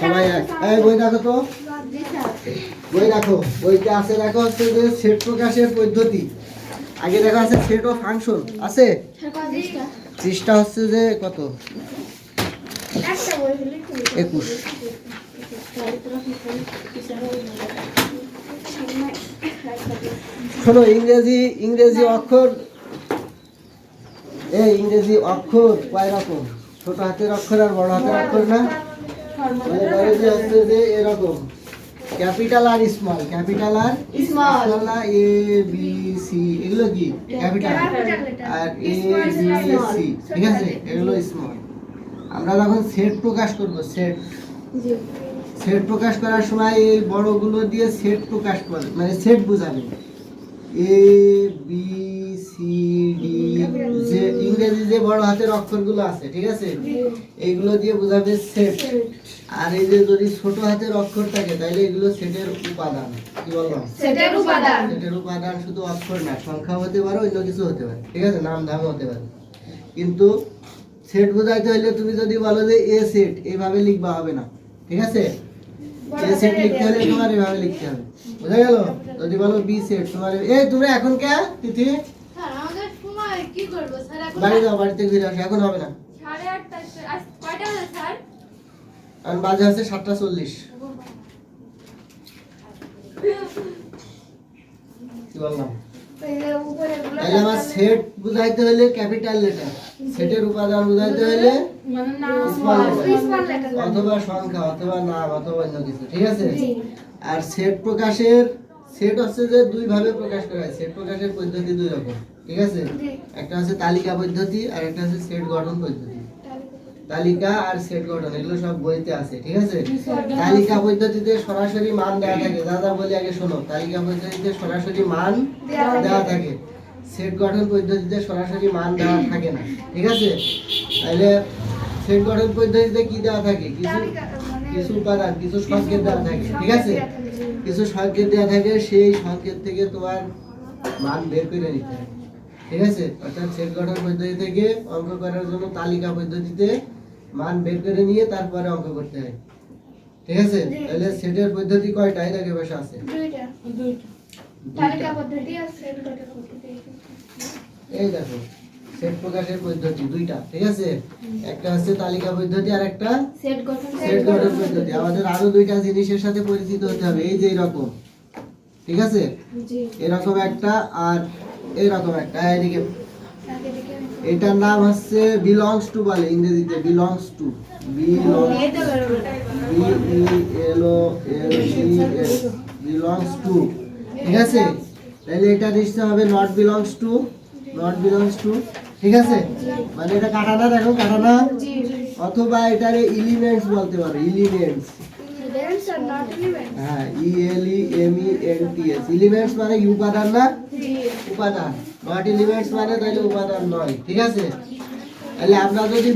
সবাই এই বই দেখো তো, বই রাখো। বইতে আছে রাখো হচ্ছে যে সেট প্রকাশের পদ্ধতি। আগে দেখা আছে সেট ও ফাংশন আছে। পৃষ্ঠা হচ্ছে যে কত, 21। শোনো, ইংরেজি অক্ষর, এই ইংরেজি অক্ষর কয় রকম? ছোট হাতের অক্ষর আর বড় হাতের অক্ষর না? মানে হচ্ছে যে এরকম ক্যাপিটাল আর স্মল, ক্যাপিটাল আর স্মল, না এ বি সি এগুলো কি ক্যাপিটাল, আর এ বি সি, ঠিক আছে, এগুলো স্মল। আমরা যখন সেট প্রকাশ করব, সেট প্রকাশ করার সময় এই বড়গুলো দিয়ে সেট প্রকাশ করে, মানে সেট বোঝাবে। এ বি সি ডি, যে ইংরেজি যে বড় হাতের অক্ষরগুলো আছে, ঠিক আছে, এইগুলো দিয়ে বোঝাবে সেট। আর এই যে যদি ছোট হাতের অক্ষর থাকে তাহলে এগুলো সেটের উপাদান। কি বললাম? সেটের উপাদান। সেটের উপাদান শুধু অক্ষর না, সংখ্যা হতে পারে, অন্য কিছু হতে পারে, ঠিক আছে, নাম ধাম হতে পারে। কিন্তু সেট বোঝাইতে হলে তুমি যদি বলো যে এ সেট, এইভাবে লিখবা হবে না, ঠিক আছে। এ সেট লিখতে হলে তোমার এভাবে লিখতে হবে, বুঝা গেল? যদি বলো বি সেট, তোমার এই তোমরা এখন কে তিথি স্যার আমাদের সময় কি করব স্যার? এখন বাড়ি যাও, বাড়িতে ঘুরে আসো, এখন হবে না। 8:30 আজ কয়টা বাজে স্যার? আর বাজে আছে 7:40। কি বললাম? তাহলে আমার সেট বুঝাইতে হলে ক্যাপিটাল লেটার, সেটের উপাদান বুঝাইতে হলে স্মল লেটার, অথবা সংখ্যা, অথবা নাম, অথবা অন্য কিছু, ঠিক আছে। আর সেট প্রকাশের, সেট হচ্ছে যে দুই ভাবে প্রকাশ করা হয়। সেট প্রকাশের পদ্ধতি দুই রকম, ঠিক আছে। একটা হচ্ছে তালিকা পদ্ধতি, আর একটা হচ্ছে সেট গঠন পদ্ধতি। তালিকা আর সেট গঠন এগুলো সব বইতে আছে, ঠিক আছে। তালিকা পদ্ধতিতে সরাসরি মান দেওয়া থাকে, যা বলি আগে শোনো। তালিকা পদ্ধতিতে সরাসরি মান দেওয়া থাকে, সেট গঠন পদ্ধতিতে সরাসরি মান দেওয়া থাকে না, ঠিক আছে। তাহলে সেট গঠন পদ্ধতিতে কি দেওয়া থাকে? কিছু উপাদান, কিছু সংকেত দেওয়া থাকে, ঠিক আছে। কিছু সংকেত দেওয়া থাকে, সেই সংকেত থেকে তোমার মান বের করে নিতে হবে, ঠিক আছে। অর্থাৎ সেট গঠন পদ্ধতি থেকে অঙ্ক করার জন্য তালিকা পদ্ধতিতে মান বের করে নিয়ে তারপরে অঙ্ক করতে হয়, ঠিক আছে। তাহলে সেটের পদ্ধতি কয়টা? এর আগে ভাষা আছে দুইটা, তালিকা পদ্ধতি আর সেট গঠন পদ্ধতি। এই দেখো সেট প্রকাশের পদ্ধতি দুইটা, ঠিক আছে। একটা হচ্ছে তালিকা পদ্ধতি আর একটা সেট গঠন পদ্ধতি। আমাদের আরো দুইটা জিনিসের সাথে পরিচিত হতে হবে। এই যে এরকম, ঠিক আছে, এরকম একটা আর এরকম একটা। এদিকে এটার নাম হচ্ছে বিলংস টু বলে ইংরেজিতে, বিলংস টু, বিলংস টু, ঠিক আছে। তাহলে এটা নিশ্চয় হবে not belongs to, not belongs to, ঠিক আছে। মানে এটা কাটানা, দেখো কাটানা, অথবা এটারে এলিমেন্টস বলতে পারো, এলিমেন্টস। হ্যাঁ, ELEMENTS, এলিমেন্টস মানে উপাদান না, উপাদান। নট এলিমেন্টস মানে তাহলে উপাদান নয়, ঠিক আছে। তাহলে আমরা যদি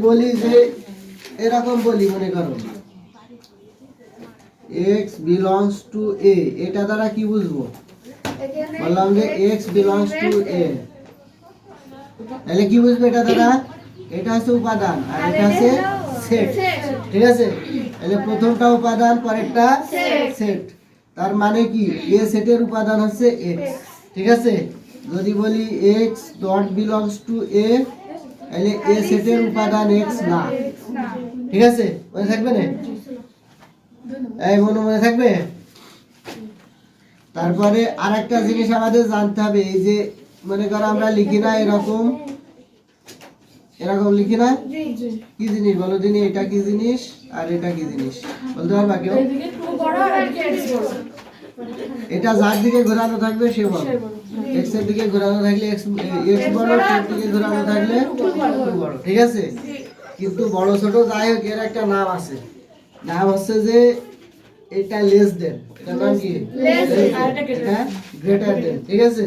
বলি যে এরকম বলি, মনে করো x belongs to A, এটা দ্বারা কি বুঝবো? বললাম যে x belongs to A, তাহলে কি বুঝবো এটা দ্বারা? এটা হচ্ছে উপাদান আর এটা হচ্ছে সেট, ঠিক আছে। তাহলে প্রথমটা উপাদান, পরেরটা সেট। তার মানে কি এ সেটের উপাদান হচ্ছে x, ঠিক আছে। যদি বলি x dot belongs to A, তাহলে এ সেটের উপাদান x না, ঠিক আছে। মনে থাকবে না? এই মনে থাকবে? তারপরে আরেকটা জিনিস আমাদের জানতে হবে, এই যে মনে করো আমরা লিখি না এরকম, এরকম লিখি না, কি জিনিস বলো দিনি? এটা কি জিনিস আর এটা কি জিনিস বলতে পারবা কেউ? এটা যার দিকে ঘোরানো থাকবে সে বড়, x এর দিকে ঘোরানো থাকলে x বড়, এর দিকে ঘোরানো থাকলে বড়, ঠিক আছে। কিন্তু বড় ছোট যাই হোক এর একটা নাম আছে, নাম হচ্ছে যে এটা লেস দেন, এটার নাম কি? এটা গ্রেটার দেন, ঠিক আছে।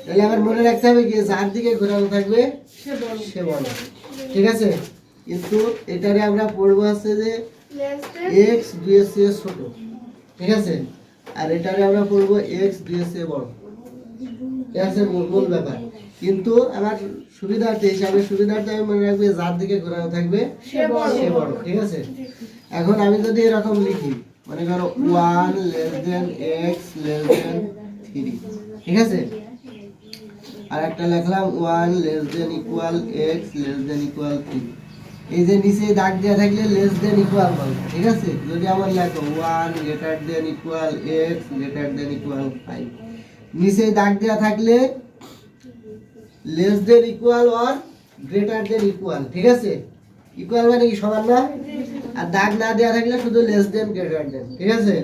তাহলে আমার মনে রাখতে হবে কি যার দিকে ঘোরানো থাকবে সে বড়, ঠিক আছে। কিন্তু এটারে আমরা পড়বো হচ্ছে যে x দুই এর চেয়ে ছোট, ঠিক আছে। আর এটারে আমরা পড়বো x দুই এর চেয়ে বড়, এটা হচ্ছে মূল ব্যাপার। কিন্তু আমার সুবিধার্থে হিসাবে সুবিধার্থে আমি মনে রাখবে যার দিকে ঘোরানো থাকবে সে বড়, ঠিক আছে। এখন আমি যদি এরকম লিখি, মনে করো 1 less than x less than 3, ঠিক আছে। আর একটা লিখলাম 1 less than equal x less than equal 3। এই যে নিচে দাগ দেওয়া থাকলে লেস দেন ইকুয়াল বলবো, ঠিক আছে। যদি আমার লেখো 1 greater than equal x greater than equal 5, নিচে দাগ দেওয়া থাকলে less than equal or greater than equal, ঠিক আছে। ইকুয়াল মানে কি সমান না, আর দাগ না দেওয়া থাকলে শুধু লেস দেন গ্রেটার দেন, ঠিক আছে।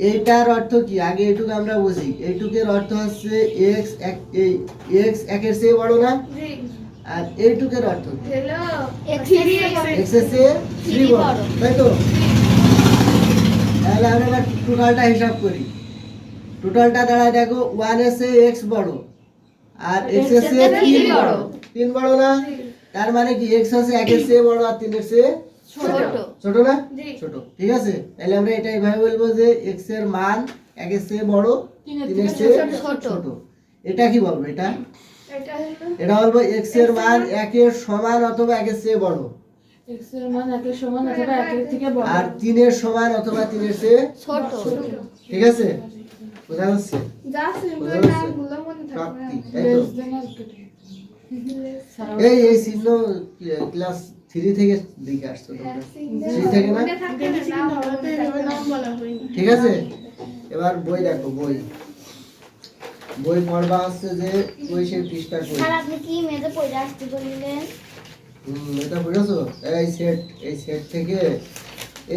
এইটার অর্থ কি আগে এইটুকু আমরা বুঝি। এইটুকের অর্থ হচ্ছে x এই x একের চেয়ে বড় না, আর এইটুকের অর্থ কি x এর চেয়ে 3 বড়, তাই তো। তাহলে আমরা টোটালটা হিসাব করি। টোটালটা দাঁড়ায় দেখো 1 এর চেয়ে x বড় আর x এর চেয়ে 3 বড় না। তার মানে কি x আছে 1 এর চেয়ে বড় আর 3 এর চেয়ে ছোট না, ছোট, ঠিক আছে। তাহলে আমরা এটা এইভাবে বলবো যে x এর মান 1 এর চেয়ে বড় 3 এর চেয়ে ছোট। এটা কি বলবো, এটা বলবো x এর মান 1 এর সমান অথবা 1 এর চেয়ে বড়, x এর মান 1 এর সমান অথবা 1 এর থেকে বড়, আর 3 এর সমান অথবা 3 এর চেয়ে ছোট, ঠিক আছে। বোঝা যাচ্ছে? এই চিহ্ন ক্লাস 3 থেকে দেখে আসছো তোমরা, 3 থেকে না, ঠিক আছে। এবার বই দেখো, বই পড়বা হচ্ছে যে বই সেই পৃষ্ঠা কই। স্যার আপনি কি মেজে পড়ে আসতে বললেন? এটা বুঝছো? এই সেট থেকে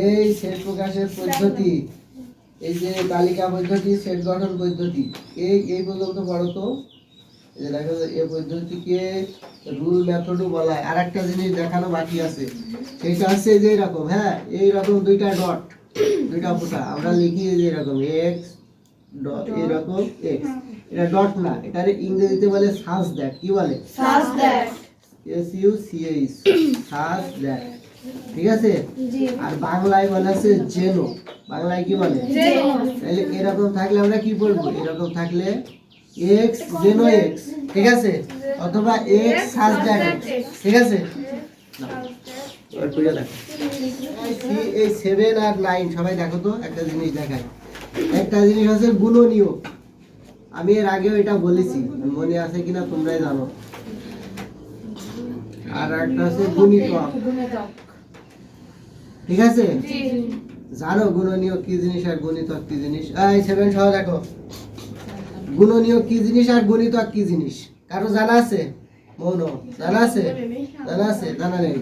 এই সেট প্রকাশের পদ্ধতি, এই যে তালিকা পদ্ধতি, সেট গঠন পদ্ধতি, এই পর্যন্ত পড়ো তো। এই যে দেখো এই পদ্ধতিকে রুল মেথডও বলা হয়। আরেকটা জিনিস দেখানো বাকি আছে, সেটা হচ্ছে যে এরকম, হ্যাঁ এইরকম দুইটা ডট, দুইটা ফোঁটা আমরা লিখি যে এরকম x ডট, এরকম x, এটা ডট না, এটার ইংরেজিতে বলে সাজ দ্যাট। কি বলে? Such that, SUCH, such that, ঠিক আছে। আর বাংলায় বলা আছে জেনো, বাংলায় কি বলে? তাহলে এরকম থাকলে আমরা কি বলবো? এরকম থাকলে x জেনো x, ঠিক আছে, অথবা x সাজ দ্যাট x, ঠিক আছে। এবার পড়ে দেখো এই 7 আর 9 সবাই দেখো তো। একটা জিনিস দেখাই, একটা জিনিস আছে গুণনীয়। আমি এর আগেও এটা বলেছি, মনে আছে কিনা তোমরাই জানো। আর একটা আছে গুণিতক, ঠিক আছে। জানো গুণনীয় কি জিনিস আর গুণিতক কি জিনিস? এই 7 সহ দেখো, গুণনীয় কি জিনিস আর গুণিতক কি জিনিস কারো জানা আছে? মৌন জানা আছে? জানা নেই?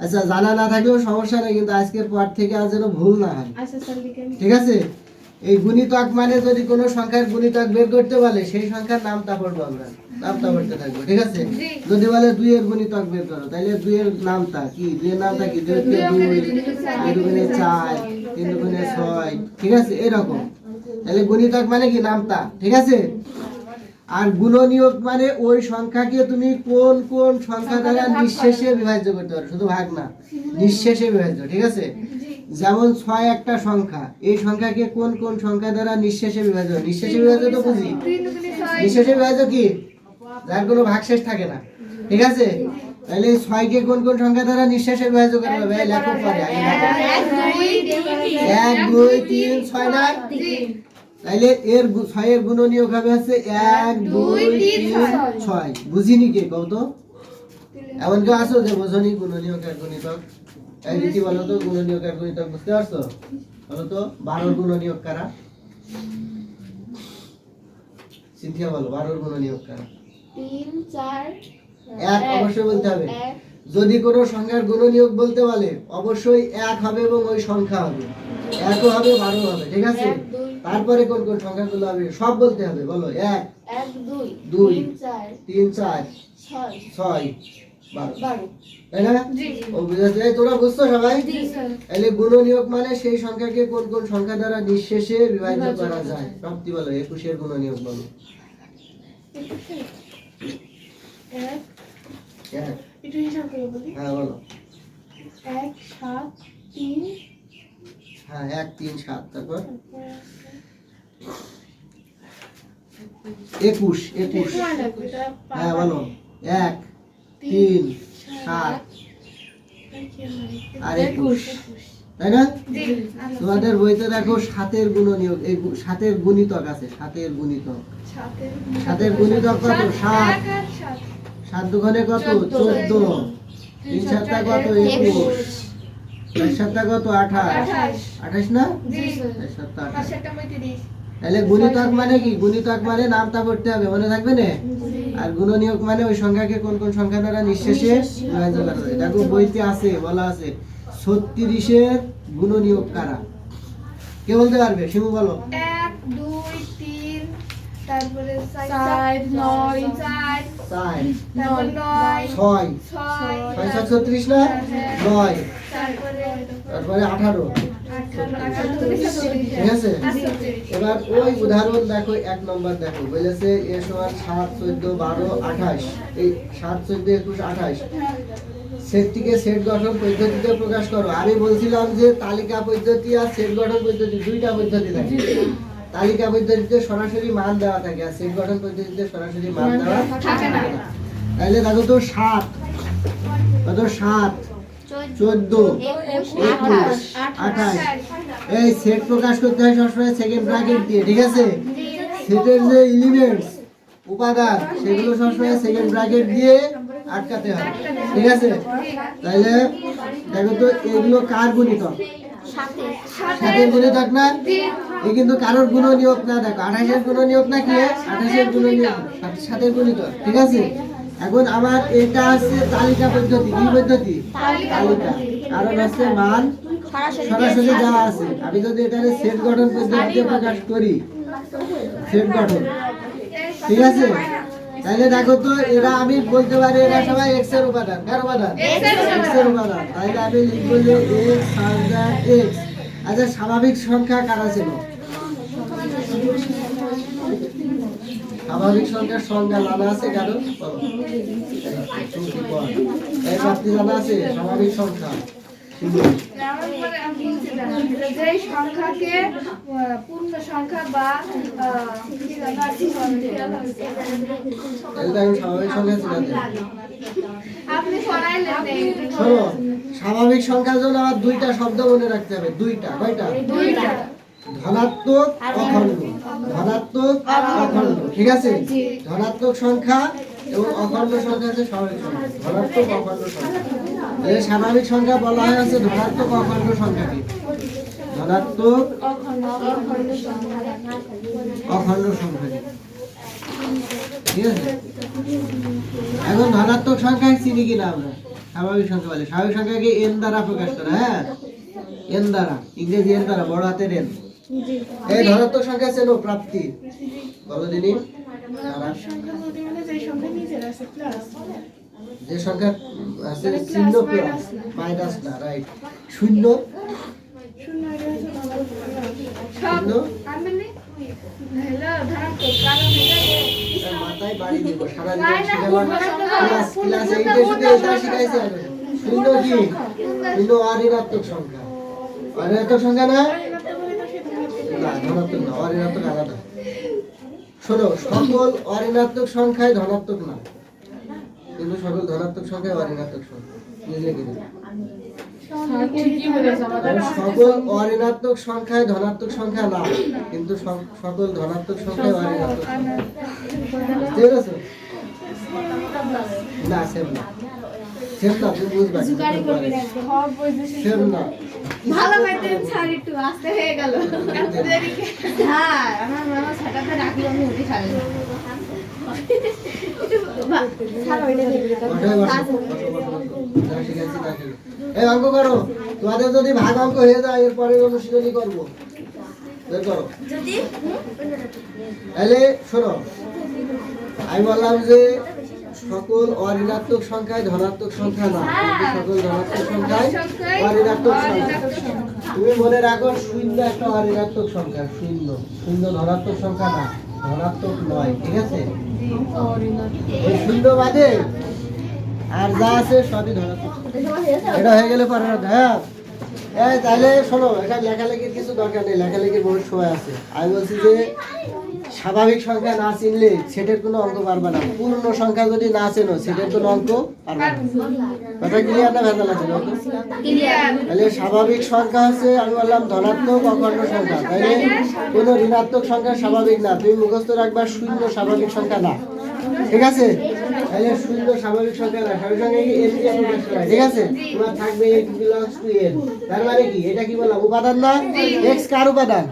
আচ্ছা, জানা না থাকলেও সমস্যা নেই, কিন্তু আজকের পর থেকে আর যেন ভুল না হয়, ঠিক আছে। এই গুণিতক মানে যদি কোনো সংখ্যার গুণিতক বের করতে বলে সেই সংখ্যার নামটা পড়বো আমরা, নামটা পড়তে থাকবো, ঠিক আছে। যদি বলে 2 এর গুণিতক বের করো, তাহলে 2 এর নামটা কি? 2 এর নামটা কি? 2 কে 2, 2 দুগুণে 4, 3 দুগুণে 6, ঠিক আছে, এরকম। তাহলে গুণিতক মানে কি? নামটা, ঠিক আছে। আর গুণনীয়ক মানে ওই সংখ্যাকে তুমি কোন কোন সংখ্যা দ্বারা নিঃশেষে বিভাজ্য করতে পারো, শুধু ভাগ না, নিঃশেষে বিভাজ্য, ঠিক আছে। যেমন 6 একটা সংখ্যা, এই সংখ্যাকে কোন কোন সংখ্যা দ্বারা নিঃশেষে বিভাজ্য? নিঃশেষে বিভাজ্য তো বুঝি, নিঃশেষে বিভাজ্য কি? যার কোনো ভাগশেষ থাকে না, ঠিক আছে। তাহলে 6 কে কোন কোন সংখ্যা দ্বারা নিঃশেষে বিভাজ্য করতে হবে? লেখো পরে, আগে লেখো 1 2 3 6 না। তাইলে এর 6 এর গুণনীয়ক হবে হচ্ছে 1 2 3 6। বুঝিনি কে কও তো? এমন কেউ আছো যে বোঝনি গুণনীয়ক আর গুণিতক? এই রীতি বলো তো, গুণনীয়ক আর গুণিতক বুঝতে পারছো? বলো তো 12 এর গুণনীয়ক কারা? সিনথিয়া বলো 12 এর গুণনীয়ক কারা? 3 4 1 অবশ্যই বলতে হবে। যদি কোনো সংখ্যার গুণনীয়ক বলতে বলে অবশ্যই 1 হবে এবং ওই সংখ্যা হবে, 1ও হবে 12 হবে, ঠিক আছে। তারপরে কোন কোন সংখ্যাগুলো হবে সব বলতে হবে, বলো। 1 2 3 4 6 12, তাই না? ও বুঝাতে, তোমরা বুঝছো সবাই? তাহলে গুণনীয়ক মানে সেই সংখ্যাকে কোন কোন সংখ্যা দ্বারা নিঃশেষে বিভাজ্য করা যায়। সবটি বলো। 21 এর গুণনীয়ক বলো। 1 একটু হিসাব করে বলি। হ্যাঁ বলো। 1 7 3, হ্যাঁ 1 3 7, তারপর 21 হ্যাঁ বলো। 1 3 7 আর 21, তাই না? জি তোমাদের বইতে দেখো 7 এর গুণনীয়ক, এই 7 এর গুণিতক আছে, 7 এর গুণিতক। 7 এর গুণিতক কত? 7। 7 দুগুণে কত? 14। 3 7টা কত? 21। 4 7টা কত? 28। 28 না? জি 4 7টা 28। 35 তাহলে গুণিতক মানে কি? গুণিতক মানে নামটা পড়তে হবে, মনে থাকবে না? আর গুণনীয়ক মানে ওই সংখ্যাকে কোন কোন সংখ্যা দ্বারা নিঃশেষে বিভাজ্য করা যায়। দেখো বইতে আছে, বলা আছে 36 এর গুণনীয়ক কারা? কে বলতে পারবে? শিমু বলো। 1 2 3 তারপরে 4 4 9 4 4 তারপর 9 6 6 6 7 36 না? 9 তারপরে তারপরে 18। 18 ঠিক আছে? এবার ওই উদাহরণ দেখো, 1 নম্বর দেখো, বলেছে a সমান 7 14 12 28। এই 7 14 21 28 সেটটিকে সেট গঠন পদ্ধতিতে প্রকাশ করো। আমি বলছিলাম যে তালিকা পদ্ধতি আর সেট গঠন পদ্ধতি দুইটা পদ্ধতি থাকে। তালিকা পদ্ধতিতে সরাসরি মান দেওয়া থাকে, আর সেট গঠন পদ্ধতিতে সরাসরি মান দেওয়া থাকে না। তাহলে দেখো তো 7 কত? 7 14 21 28। এই সেট প্রকাশ করতে হয় সবসময় সেকেন্ড ব্র্যাকেট দিয়ে, ঠিক আছে? সেটের যে এলিমেন্টস, উপাদান, সেগুলো সবসময় সেকেন্ড ব্র্যাকেট দিয়ে আটকাতে হয়, ঠিক আছে? তাহলে দেখো তো এগুলো কার গুণিতক? 7 এর গুণিতক না? এই কিন্তু কারোর গুণনীয়ক না। দেখো 28 এর গুণনীয়ক না কি? 28 এর গুণনীয়ক 7 এর গুণিতক, ঠিক আছে? এখন আমার এটা আছে তালিকা পদ্ধতি। কি পদ্ধতি? তালিকা। কারণ আছে মান সরাসরি দেওয়া আছে। আমি যদি এটা সেট গঠন পদ্ধতিতে প্রকাশ করি, সেট গঠন, ঠিক আছে? তাহলে দেখো তো এরা, আমি বলতে পারি এরা সবাই x এর উপাদান। কার উপাদান? x এর উপাদান। তাহলে আমি লিখব যে x ফার্দার x। আচ্ছা, স্বাভাবিক সংখ্যা কারা ছিল? স্বাভাবিক সংখ্যার সংজ্ঞা জানা আছে কারো? এই প্রাপ্তি জানা আছে স্বাভাবিক সংখ্যা? যে সংখ্যাকে পূর্ণ সংখ্যা বা স্বাভাবিক সংখ্যা ছিল। আপনি পড়াইলেন শোনো, স্বাভাবিক সংখ্যার জন্য আমার দুইটা শব্দ মনে রাখতে হবে। দুইটা। কয়টা? ধনাত্মক, অখণ্ড। ধনাত্মক, অখণ্ড, ঠিক আছে? ধনাত্মক সংখ্যা এবং অখণ্ড সংখ্যা আছে স্বাভাবিক সংখ্যা। ধনাত্মক, অখণ্ড সংখ্যা। এই স্বাভাবিক সংখ্যা বলা হয় আছে ধনাত্মক, অখণ্ড সংখ্যাকে। ধনাত্মক, অখণ্ড সংখ্যাকে, ঠিক আছে? এখন ধনাত্মক সংখ্যা চিনি কিনা আমরা? স্বাভাবিক সংখ্যা বলে। স্বাভাবিক সংখ্যাকে n দ্বারা প্রকাশ করা। হ্যাঁ, n দ্বারা, ইংরেজি n দ্বারা, বড় হাতের n। এই ধনাত্মক সংখ্যা ছিল প্রাপ্তি। বলো দিনি। যে সংখ্যা আছে চিহ্ন প্লাস, মাইনাস না, রাইট? শূন্য, শূন্য, মাথায় বাড়ি দিব। সারা জীবন শিখাবার ক্লাস 8 এ শুধু এটা শিখাইছে। শূন্য কি? শূন্য অঋণাত্মক সংখ্যা। অঋণাত্মক সংখ্যা না? না, ধনাত্মক না, অঋণাত্মক আলাদা। শোনো, সকল অঋণাত্মক সংখ্যায় ধনাত্মক না, কিন্তু সকল ধনাত্মক সংখ্যায় অঋণাত্মক সংখ্যা। বুঝলে কি? সকল অঋণাত্মক সংখ্যায় ধনাত্মক সংখ্যা না, কিন্তু সকল ধনাত্মক সংখ্যায় অঋণাত্মক সংখ্যা। ঠিক আছে? না, সেম না, সেম না, তুমি বুঝবা। সেম না। ভালো পাইতেন স্যার, একটু আস্তে হয়ে গেল। হ্যাঁ, আমার মামা ছাটাতে রাখি, আমি উঠে খাই। এই অঙ্ক করো। তোমাদের যদি ভাগ অঙ্ক হয়ে যায়, এরপরে অনুশীলনী করবো। বের করো। তাহলে শোনো, আমি বললাম যে সকল অঋণাত্মক সংখ্যায় ধনাত্মক সংখ্যা না, কিন্তু সকল ধনাত্মক সংখ্যায় অঋণাত্মক সংখ্যা। তুমি মনে রাখো, শূন্য একটা অঋণাত্মক সংখ্যা। শূন্য, শূন্য ধনাত্মক সংখ্যা না, ধনাত্মক নয়, ঠিক আছে? ওই শূন্য বাদে আর যা আছে সবই ধনাত্মক। এটা হয়ে গেলে পরে, হ্যাঁ। এই তাহলে শোনো, এটা লেখালেখির কিছু দরকার নেই, লেখালেখির বহুত সময় আছে। আমি বলছি যে স্বাভাবিক সংখ্যা না চিনলে সেটের কোনো অঙ্ক পারবে না। পূর্ণ সংখ্যা যদি না চেনো সেটের কোনো অঙ্ক পারবে না। কথা ক্লিয়ার না ভেজাল আছে? তাহলে স্বাভাবিক সংখ্যা হচ্ছে আমি বললাম ধনাত্মক অখণ্ড সংখ্যা, তাইলে কোনো ঋণাত্মক সংখ্যা স্বাভাবিক না। তুমি মুখস্থ রাখবা শূন্য স্বাভাবিক সংখ্যা না, ঠিক আছে? তাহলে শূন্য স্বাভাবিক সংখ্যা না, স্বাভাবিক সংখ্যা কি n দিয়ে প্রকাশ করা হয়, ঠিক আছে? তোমার থাকবে x belongs to n, তার মানে কি এটা কি বললাম উপাদান না? x কার উপাদান?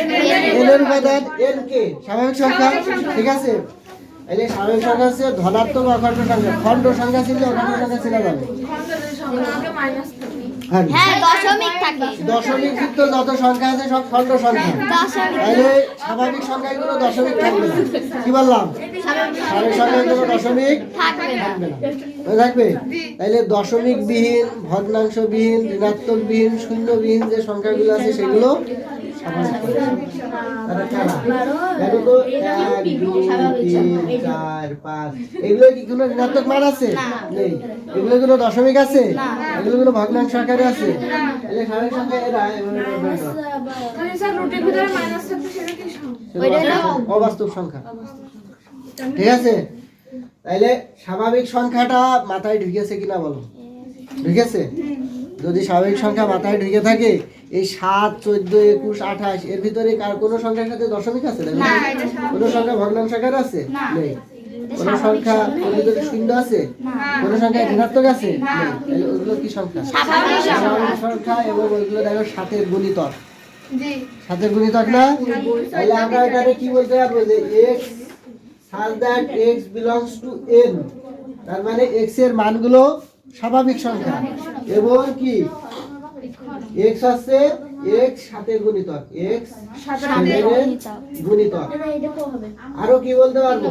n এর উপাদান, n কে স্বাভাবিক সংখ্যা, ঠিক আছে? তাহলে স্বাভাবিক সংখ্যা হচ্ছে ধনাত্মক অখণ্ড সংখ্যা। খণ্ড সংখ্যা ছিল অখণ্ড সংখ্যা ছিল যাবে হ্যাঁ দশমিক থাকে। দশমিক যুক্ত যত সংখ্যা আছে সব খণ্ড সংখ্যা। তাহলে স্বাভাবিক সংখ্যাগুলো দশমিক থাকবে না। কি বললাম? স্বাভাবিক সংখ্যাগুলো দশমিক থাকবে না, থাকবে। তাহলে দশমিক বিহীন, ভগ্নাংশ বিহীন, ঋণাত্মক বিহীন, শূন্য বিহীন যে সংখ্যাগুলো আছে সেগুলো স্বাভাবিক সংখ্যা। তারা কারা? দেখো তো 1 2 3 4 5 এগুলো কি কোনো ঋণাত্মক মান আছে? নেই। এগুলো কোনো দশমিক আছে? এগুলো কোনো ভগ্নাংশ আকারে আছে? তাহলে স্বাভাবিক সংখ্যা এরা অবাস্তব সংখ্যা, ঠিক আছে? তাইলে স্বাভাবিক সংখ্যাটা মাথায় ঢুকেছে কিনা বলো? ঢুকেছে? যদি স্বাভাবিক সংখ্যা মাথায় ঢুকে থাকে, এই 7 14 21 28 এর ভিতরে কার কোনো সংখ্যার সাথে দশমিক আছে? কোনো সংখ্যা ভগ্নাংশ আকারে আছে? নেই। কোন সংখ্যা এর ভিতরে শূন্য আছে? কোন সংখ্যা ঋণাত্মক আছে? নেই। তাহলে ওগুলো কি সংখ্যা? স্বাভাবিক সংখ্যা। এবং ওইগুলো দেখো 7 এর গুণিতক। জি 7 এর গুণিতক না? তাহলে আমরা এটাকে কি বলতে পারবো যে x such that x belongs to n, তার মানে x এর মানগুলো স্বাভাবিক সংখ্যা এবং কি x হচ্ছে x 7 এর গুণিতক, x 7 এর গুণিতক। আরো কি বলতে পারবো?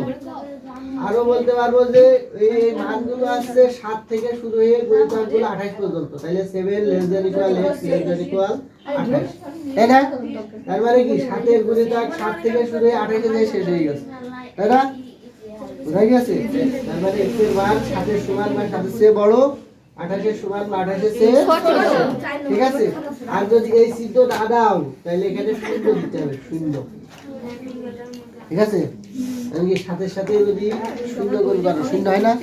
আরো বলতে পারবো যে এই মানগুলো আসছে 7 থেকে শুরু হয়ে গুণিতকগুলো 28 পর্যন্ত। তাহলে 7 less than equal x less than equal 28, তাই না? তার মানে কি 7 এর গুণিতক 7 থেকে শুরু হয়ে 28 এ শেষ হয়ে গেছে, তাই না? বুঝা গেছে? তার মানে x এর মান 7 এর সমান বা 7 এর চেয়ে বড়, 28 এর সমান বা 28 এর চেয়ে ছোট, ঠিক আছে? আর যদি এই চিহ্ন না দাও তাহলে এখানে শূন্য দিতে হবে, শূন্য, ঠিক আছে? আমি সাথে সাথে যদি শূন্য গুণ করো শূন্য হয় না?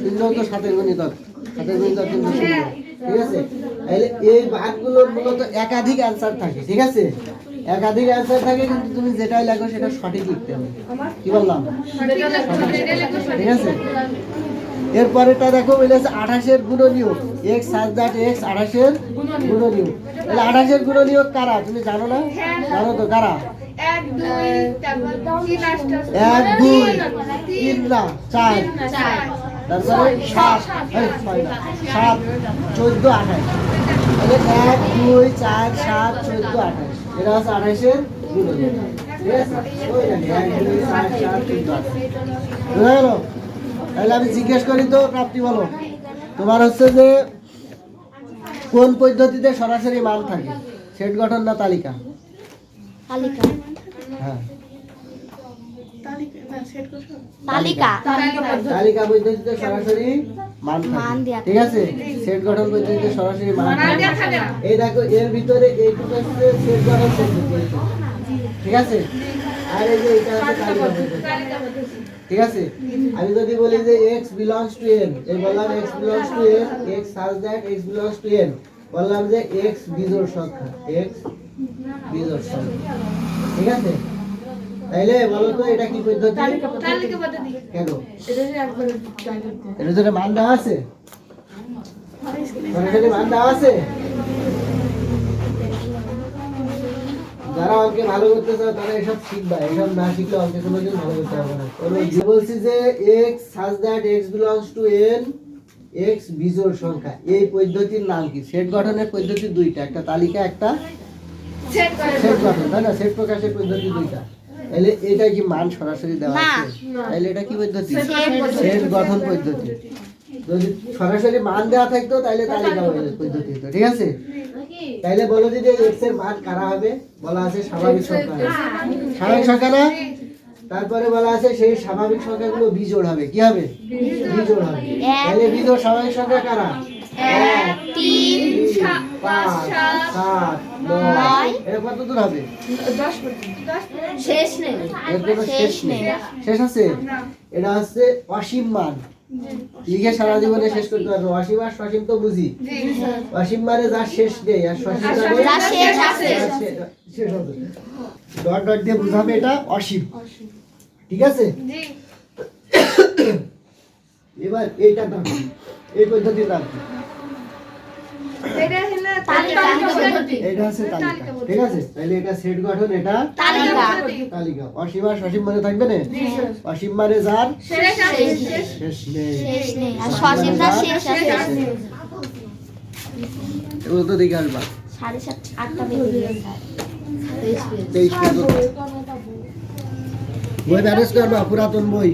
শূন্য তো 7 এর গুণিতক, 7 এর গুণিতক কিন্তু শূন্য, ঠিক আছে? তাহলে এই ভাগগুলোর মূলত একাধিক অ্যানসার থাকে, ঠিক আছে? একাধিক অ্যানসার থাকে, কিন্তু তুমি যেটাই লেখো সেটা সঠিক লিখতে হবে। কি বললাম? ঠিক আছে? এরপরেটা দেখো বলেছে 28 এর গুণনীয়ক, x such that x 28 এর গুণনীয়ক। তাহলে 28 এর গুণনীয়ক কারা তুমি জানো না? জানো তো কারা? 1 2 তারপর 3 8 1 2 3 না 4, তারপরে 7 7 14 28। তাহলে 1 2 4 7 14 28 এটা হচ্ছে 28 এর গুণনীয়ক, ঠিক আছে? ওই দেখো 1 2 4 7 14 বুঝা গেল? তাহলে আমি জিজ্ঞেস করি তো প্রাপ্তি বলো, তোমার হচ্ছে যে কোন পদ্ধতিতে সরাসরি মান থাকে, সেট গঠন না তালিকা? তালিকা। হ্যাঁ তালিকা। তালিকা পদ্ধতিতে সরাসরি মান থাকে, ঠিক আছে? সেট গঠন পদ্ধতিতে সরাসরি মান থাকে। এই দেখো এর ভিতরে এইটুকু হচ্ছে সেট গঠন পদ্ধতি, ঠিক আছে? আর এই যে এটা হচ্ছে তালিকা পদ্ধতি, ঠিক আছে? আমি যদি বলি যে x belongs to n, এই বললাম x belongs to n, x such that x belongs to n, বললাম যে x বিজোড় সংখ্যা, x বিজোড় সংখ্যা, ঠিক আছে? তাইলে বলো তো এটা কি পদ্ধতি? তালিকা পদ্ধতি। কেন? এটা যে একবারে এর ভিতরে মান দেওয়া আছে? সরাসরি মান দেওয়া আছে? যারা অঙ্কে ভালো করতে চায় তারা এসব শিখবা, এসব না শিখলে অঙ্কে কোনোদিন ভালো করতে পারবে না। বলছি যে x such that x belongs to n, x বিজোড় সংখ্যা, এই পদ্ধতির নাম কি? সেট গঠনের পদ্ধতি দুইটা, একটা তালিকা, একটা সেট গঠন, তাই না? সেট প্রকাশের পদ্ধতি দুইটা। তাহলে এটা কি মান সরাসরি দেওয়া আছে? তাহলে এটা কি পদ্ধতি? সেট গঠন পদ্ধতি। যদি সরাসরি মান দেওয়া থাকতো তাহলে তালিকা পদ্ধতি হতো, ঠিক আছে? তাইলে বলো যে x এর মান কারা হবে? বলা আছে স্বাভাবিক সংখ্যা, স্বাভাবিক সংখ্যা না? তারপরে বলা আছে সেই স্বাভাবিক সংখ্যাগুলো বিজোড় হবে, কি হবে? বিজোড় হবে। তাহলে বিজোড় স্বাভাবিক সংখ্যা কারা? 1 3 5 7 9 এর কত দূর হবে? 10 পর্যন্ত। শেষ নেই এর কোনো শেষ নেই। শেষ আছে? এটা হচ্ছে অসীম মান। লিখে সারা জীবনে শেষ করতে পারবো। অসীম আর সসীম তো বুঝি। অসীম মানে যার শেষ নেই আর সসীম মানে যার শেষ আছে। শেষ আছে। ডট ডট দিয়ে বুঝাবে এটা অসীম। ঠিক আছে? জি এবার এইটা দাও। এই পদ্ধতি দাও। এটা হলো তালিকা পদ্ধতি। এটা হচ্ছে তালিকা। ঠিক আছে? তাহলে এটা সেট গঠন, এটা তালিকা তালিকা। অসীম আর সসীম মানে থাকবে না? অসীম মানে যার শেষ আছে শেষ নেই। শেষ নেই আর সসীম যার শেষ আছে। এগুলো তো দেখে আসবা। 7:30 8টা বেজে গেছে 23 পেজ। বই ম্যানেজ করবা, পুরাতন বই।